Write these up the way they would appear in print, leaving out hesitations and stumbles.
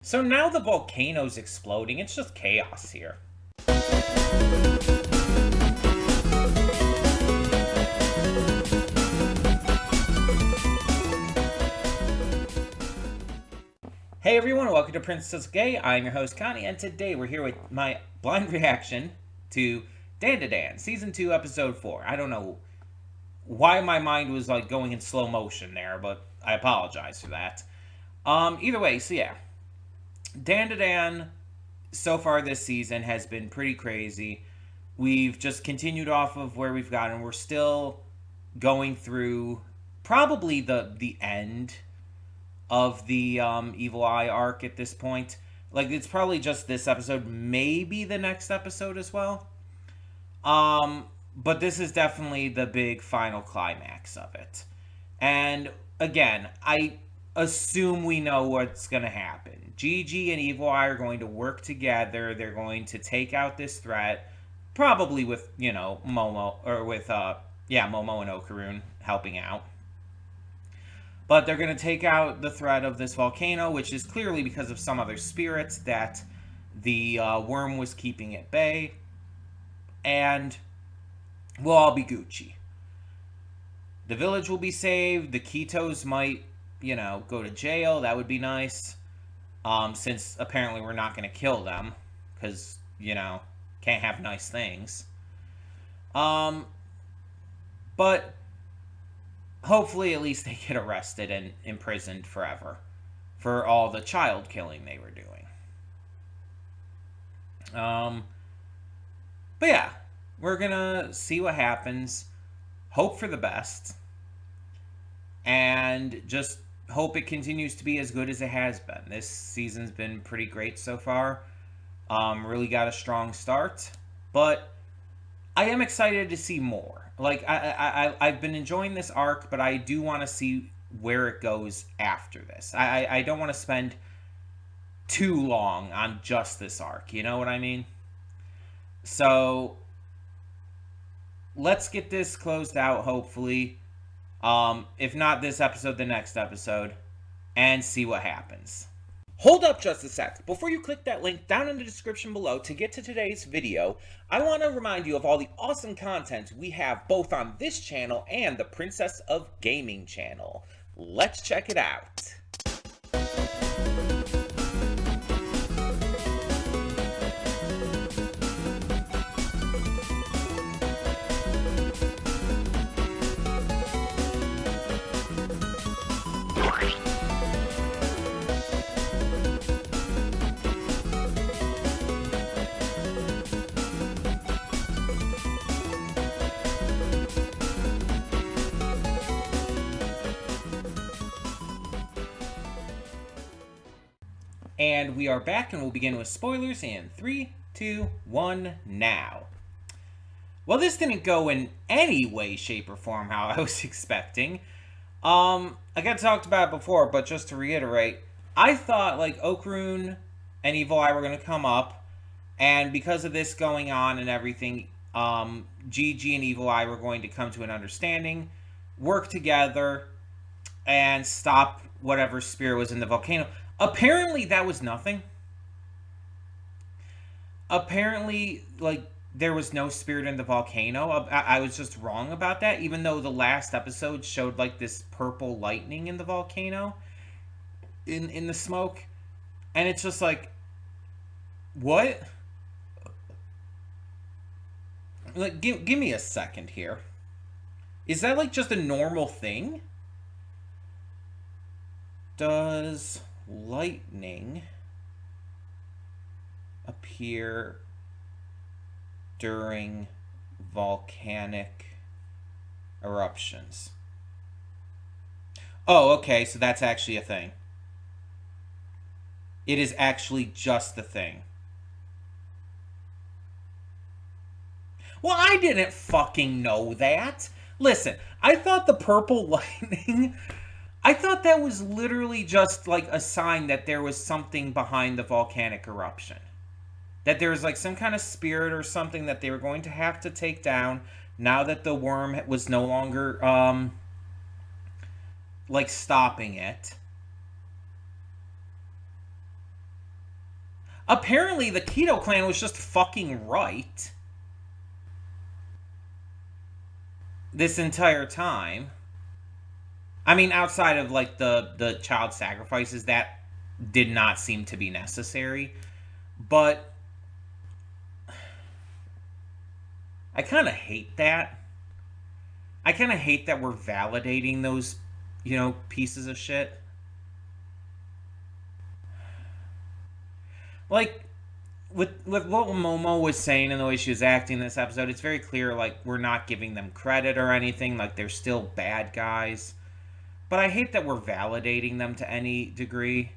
So now the volcano's exploding. It's just chaos here. Hey everyone, welcome to Princess Gay. I'm your host Connie, and today we're here with my blind reaction to Dan to Dan, Season 2, Episode 4. I don't know why my mind was like going in slow motion there, but I apologize for that. Either way, so yeah. Dan to Dan so far this season has been pretty crazy. We've just continued off of where we've gotten. We're still going through probably the end of the Evil Eye arc at this point. Like, it's probably just this episode, maybe the next episode as well. But this is definitely the big final climax of it. And again, I assume we know what's going to happen. Gigi and Evil Eye are going to work together. They're going to take out this threat, probably with, Momo, or with, Momo and Okarune helping out. But they're going to take out the threat of this volcano, which is clearly because of some other spirits that the worm was keeping at bay. And we'll all be Gucci. The village will be saved. The Kitos might, go to jail. That would be nice. Since apparently we're not going to kill them. Because, can't have nice things. But hopefully at least they get arrested and imprisoned forever for all the child killing they were doing. But yeah, we're gonna see what happens, hope for the best, and just hope it continues to be as good as it has been. This season's been pretty great so far. Really got a strong start, but I am excited to see more. Like, I've been enjoying this arc, but I do want to see where it goes after this. I don't want to spend too long on just this arc, you know what I mean? So, let's get this closed out, hopefully. If not this episode, the next episode, and see what happens. Hold up just a sec. Before you click that link down in the description below to get to today's video, I want to remind you of all the awesome content we have both on this channel and the Princess of Gaming channel. Let's check it out. And we are back, and we'll begin with spoilers in 3, 2, 1, now. Well, this didn't go in any way, shape, or form how I was expecting. I got talked about it before, but just to reiterate, I thought, like, Okarune and Evil Eye were going to come up, and because of this going on and everything, Gigi and Evil Eye were going to come to an understanding, work together, and stop whatever spirit was in the volcano. Apparently, that was nothing. Apparently, like, there was no spirit in the volcano. I was just wrong about that, even though the last episode showed, like, this purple lightning in the volcano, in the smoke. And it's just like, what? Like, give me a second here. Is that, like, just a normal thing? Does lightning appear during volcanic eruptions? Oh, okay, so that's actually a thing. It is actually just the thing. Well, I didn't fucking know that. Listen, I thought the purple lightning... I thought that was literally just, like, a sign that there was something behind the volcanic eruption. That there was, like, some kind of spirit or something that they were going to have to take down now that the worm was no longer, like, stopping it. Apparently, the Keto Clan was just fucking right this entire time. I mean, outside of like the child sacrifices, that did not seem to be necessary. But I kind of hate that. I kind of hate that we're validating those, pieces of shit. Like with what Momo was saying and the way she was acting in this episode, it's very clear like we're not giving them credit or anything. Like they're still bad guys. But I hate that we're validating them to any degree.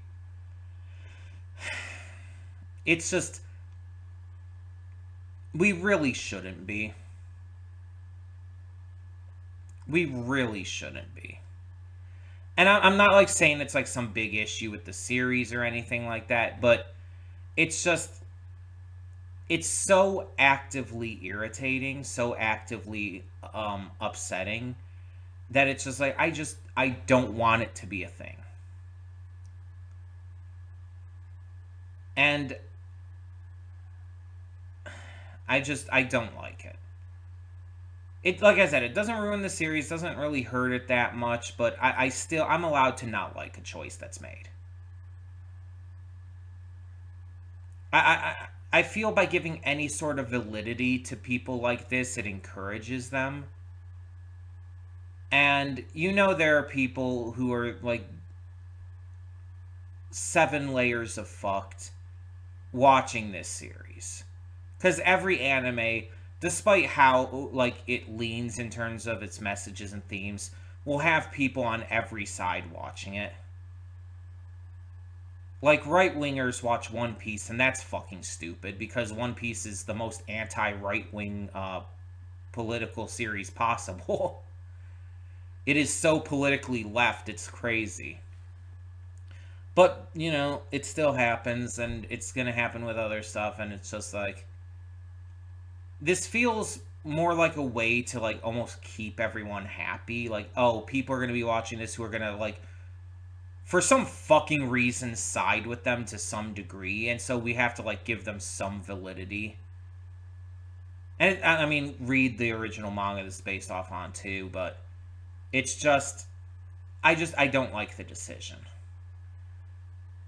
It's just we really shouldn't be. We really shouldn't be. And I'm not like saying it's like some big issue with the series or anything like that, but it's just it's so actively irritating, so actively upsetting that it's just like I don't want it to be a thing. And I don't like it. It, like I said, it doesn't ruin the series, doesn't really hurt it that much, but I'm allowed to not like a choice that's made. I feel by giving any sort of validity to people like this, it encourages them. And there are people who are like 7 layers of fucked watching this series. Because every anime, despite how like it leans in terms of its messages and themes, will have people on every side watching it. Like right-wingers watch One Piece, and that's fucking stupid because One Piece is the most anti-right-wing political series possible. It is so politically left, it's crazy. But, it still happens, and it's gonna happen with other stuff, and it's just like this feels more like a way to like almost keep everyone happy. Like, oh, people are going to be watching this who are going to like for some fucking reason side with them to some degree, and so we have to like give them some validity. And I mean, read the original manga that's based off on too, but it's just I don't like the decision.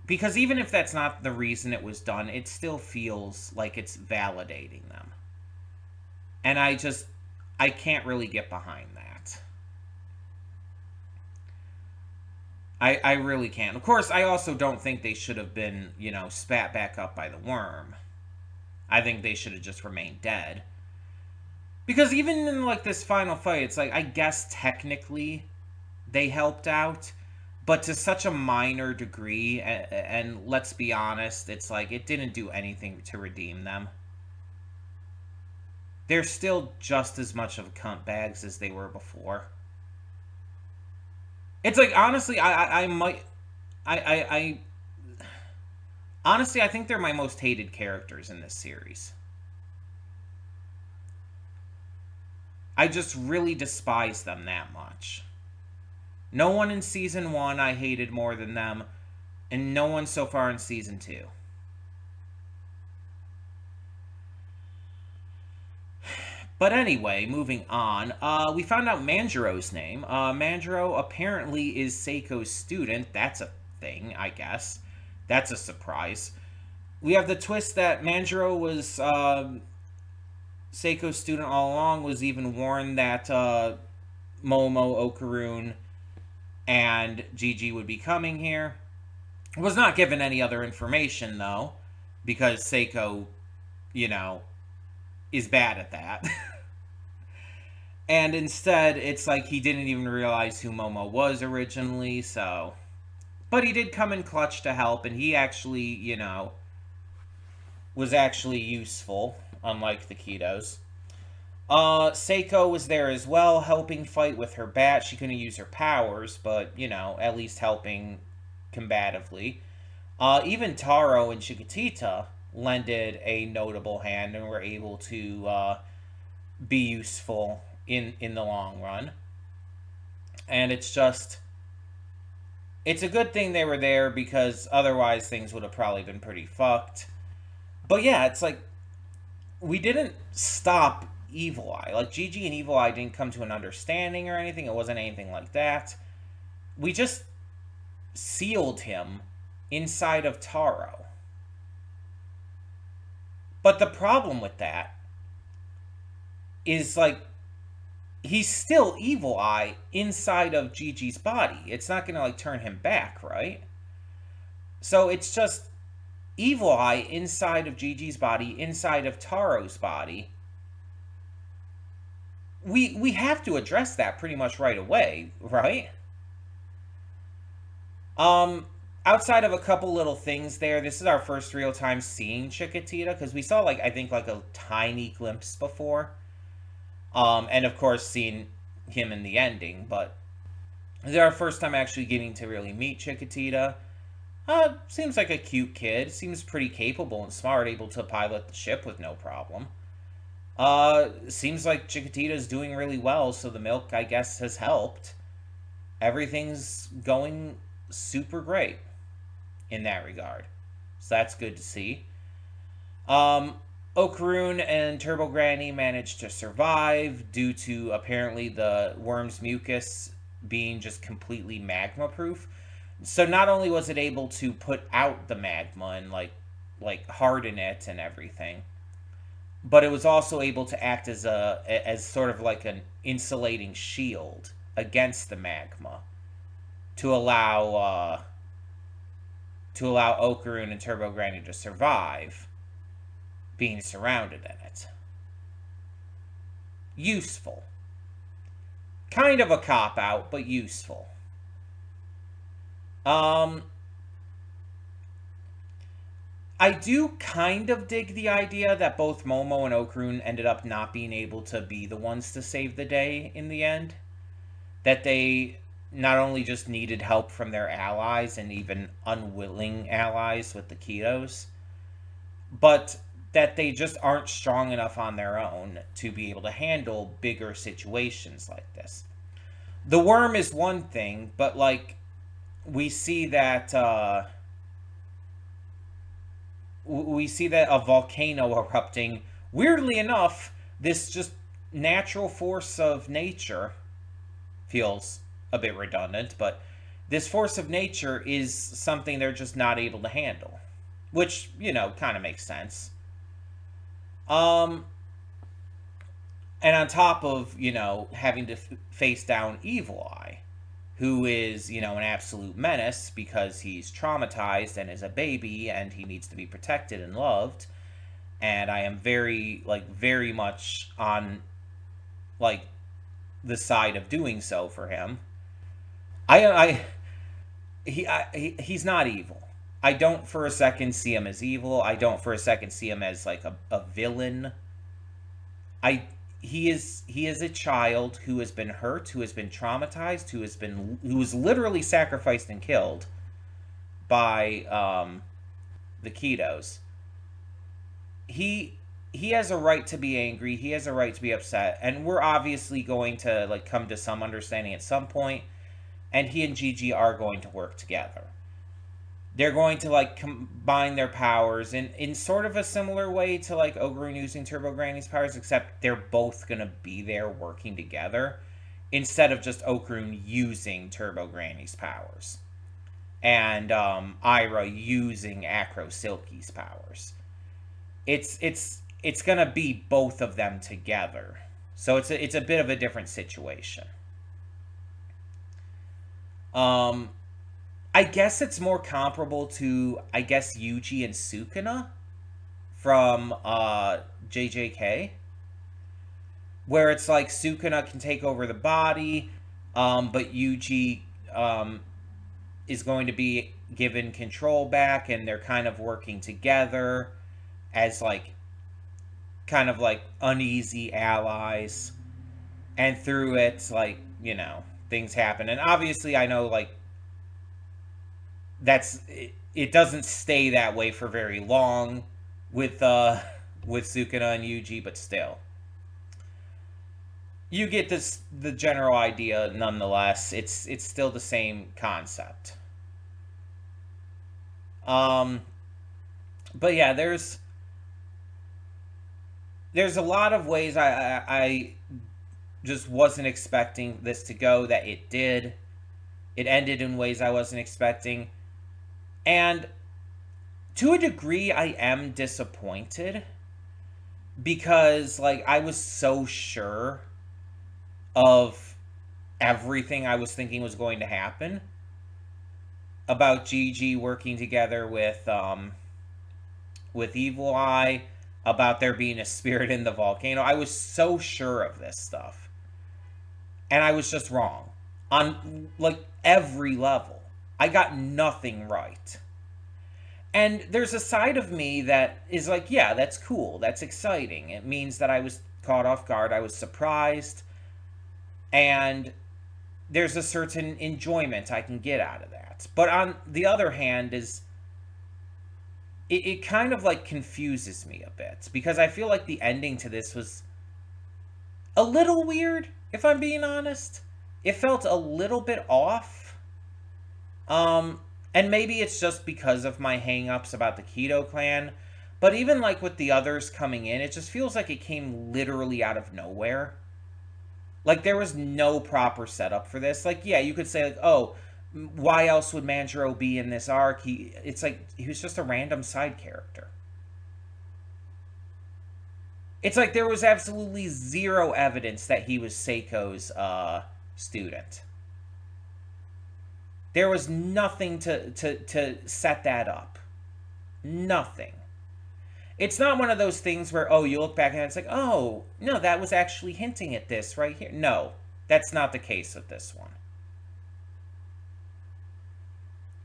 Because even if that's not the reason it was done, it still feels like it's validating them. And I can't really get behind that. I really can't. Of course, I also don't think they should have been, spat back up by the worm. I think they should have just remained dead. Because even in, like, this final fight, it's like, I guess technically they helped out, but to such a minor degree, and let's be honest, it's like, it didn't do anything to redeem them. They're still just as much of cunt bags as they were before. It's like, honestly, honestly, I think they're my most hated characters in this series. I just really despise them that much. No one in Season 1 I hated more than them, and no one so far in Season 2. But anyway, moving on, we found out Manjiro's name. Manjiro apparently is Seiko's student. That's a thing, I guess. That's a surprise. We have the twist that Manjiro was Seiko's student all along, was even warned that Momo, Okarune, and Gigi would be coming here. Was not given any other information, though, because Seiko, is bad at that. And instead, it's like he didn't even realize who Momo was originally, so... But he did come in clutch to help, and he actually, was actually useful, unlike the Ketos. Seiko was there as well, helping fight with her bat. She couldn't use her powers, but, at least helping combatively. Even Taro and Chiquitita lended a notable hand and were able to be useful in the long run. And it's a good thing they were there, because otherwise things would have probably been pretty fucked. But yeah, it's like we didn't stop Evil Eye. Like Gigi and Evil Eye didn't come to an understanding or anything. It wasn't anything like that. We just sealed him inside of Taro. But the problem with that is like he's still Evil Eye inside of Gigi's body. It's not gonna like turn him back, right? So it's just Evil Eye inside of Gigi's body, inside of Taro's body. We have to address that pretty much right away, right? Um, Outside of a couple little things there, this is our first real time seeing Chiquitita because we saw like I think like a tiny glimpse before. And of course seeing him in the ending, but this is our first time actually getting to really meet Chiquitita. Seems like a cute kid. Seems pretty capable and smart, able to pilot the ship with no problem. Seems like Chiquitita's doing really well, so the milk, I guess, has helped. Everything's going super great in that regard. So that's good to see. Um, Okaroon and Turbo Granny managed to survive due to apparently the worm's mucus being just completely magma proof. So not only was it able to put out the magma and like harden it and everything, but it was also able to act as sort of like an insulating shield against the magma to allow Okaroon and Turbo Granny to survive being surrounded in it. Useful. Kind of a cop out, but useful. Um, I do kind of dig the idea that both Momo and Okaroon ended up not being able to be the ones to save the day in the end. That they not only just needed help from their allies and even unwilling allies with the Ketos, but that they just aren't strong enough on their own to be able to handle bigger situations like this. The worm is one thing, but like we see that a volcano erupting. Weirdly enough, this just natural force of nature feels a bit redundant, but this force of nature is something they're just not able to handle, which, kind of makes sense. Um, and on top of, having to face down Evil Eye, who is, an absolute menace because he's traumatized and is a baby and he needs to be protected and loved. And I am very much on, like, the side of doing so for him. He's not evil. I don't for a second see him as evil. I don't for a second see him as like a villain. I he is a child who has been hurt, who has been traumatized, who was literally sacrificed and killed by the Ketos. He has a right to be angry. He has a right to be upset, and we're obviously going to like come to some understanding at some point. And he and Gigi are going to work together. They're going to like combine their powers in sort of a similar way to like Okaroon using Turbo Granny's powers, except they're both gonna be there working together instead of just Okaroon using Turbo Granny's powers and Ira using Acro Silky's powers. It's gonna be both of them together, so it's a bit of a different situation. Um, I guess it's more comparable to I guess Yuji and Sukuna from JJK, where it's like Sukuna can take over the body, but Yuji is going to be given control back, and they're kind of working together as like kind of like uneasy allies, and through it, like things happen, and obviously I know like it doesn't stay that way for very long with Sukuna and Yuji, but still. You get the general idea nonetheless. It's still the same concept. Um but yeah, there's there's a lot of ways I just wasn't expecting this to go that it did. It ended in ways I wasn't expecting. And to a degree, I am disappointed because, like, I was so sure of everything I was thinking was going to happen about Gigi working together with Evil Eye, about there being a spirit in the volcano. I was so sure of this stuff. And I was just wrong on like every level. I got nothing right. And there's a side of me that is like, yeah, that's cool. That's exciting. It means that I was caught off guard. I was surprised. And there's a certain enjoyment I can get out of that. But on the other hand, it kind of like confuses me a bit because I feel like the ending to this was a little weird, if I'm being honest. It felt a little bit off. And maybe it's just because of my hang-ups about the Keto Clan. But even like with the others coming in, it just feels like it came literally out of nowhere. Like there was no proper setup for this. Like, yeah, you could say like, oh, why else would Manjaro be in this arc? It's like he was just a random side character. It's like there was absolutely zero evidence that he was Seiko's student. There was nothing to set that up. Nothing. It's not one of those things where, oh, you look back and it's like, oh, no, that was actually hinting at this right here. No, that's not the case with this one.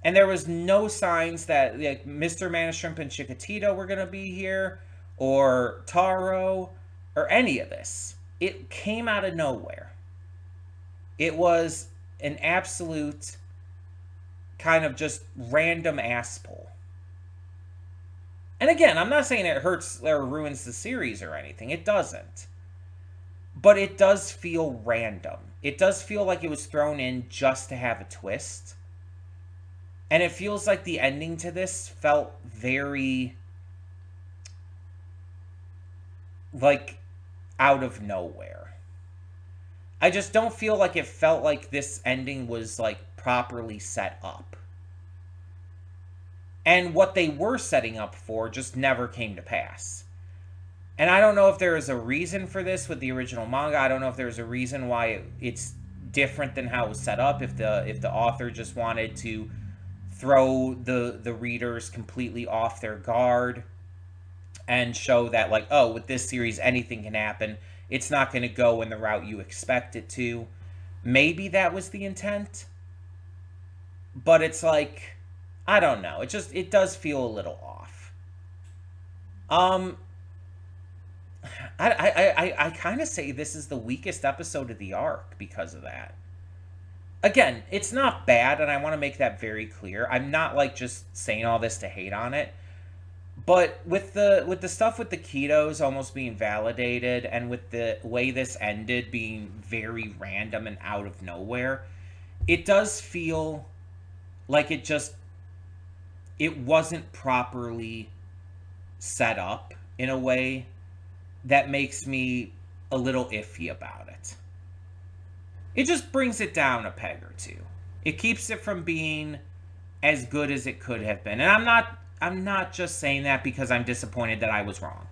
And there was no signs that like Mr. Manishrimp and Chikatito were going to be here, or Taro, or any of this. It came out of nowhere. It was an absolute kind of just random ass pull. And again, I'm not saying it hurts or ruins the series or anything. It doesn't. But it does feel random. It does feel like it was thrown in just to have a twist. And it feels like the ending to this felt very, like, out of nowhere. I just don't feel like it felt like this ending was, like, properly set up. And what they were setting up for just never came to pass. And I don't know if there is a reason for this with the original manga. I don't know if there's a reason why it's different than how it was set up. If the author just wanted to throw the readers completely off their guard and show that, like, oh, with this series, anything can happen. It's not going to go in the route you expect it to. Maybe that was the intent. But it's like, I don't know. It does feel a little off. I kind of say this is the weakest episode of the arc because of that. Again, it's not bad, and I want to make that very clear. I'm not like just saying all this to hate on it. But with the stuff with the ketos almost being validated, and with the way this ended being very random and out of nowhere, it does feel like it wasn't properly set up in a way that makes me a little iffy about it. It just brings it down a peg or two. It keeps it from being as good as it could have been. And I'm not just saying that because I'm disappointed that I was wrong.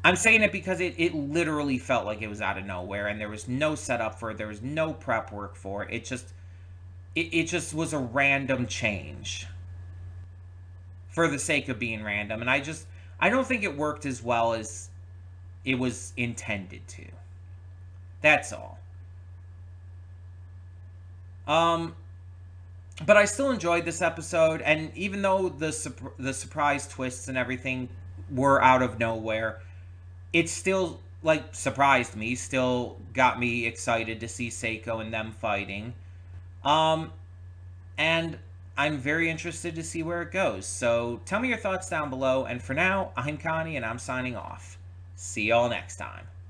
I'm saying it because it literally felt like it was out of nowhere, and there was no setup for it. There was no prep work for it. It just was a random change for the sake of being random. And I don't think it worked as well as it was intended to. That's all. But I still enjoyed this episode, and even though the surprise twists and everything were out of nowhere, it still, like, surprised me, still got me excited to see Seiko and them fighting. And I'm very interested to see where it goes. So tell me your thoughts down below, and for now, I'm Connie, and I'm signing off. See y'all next time.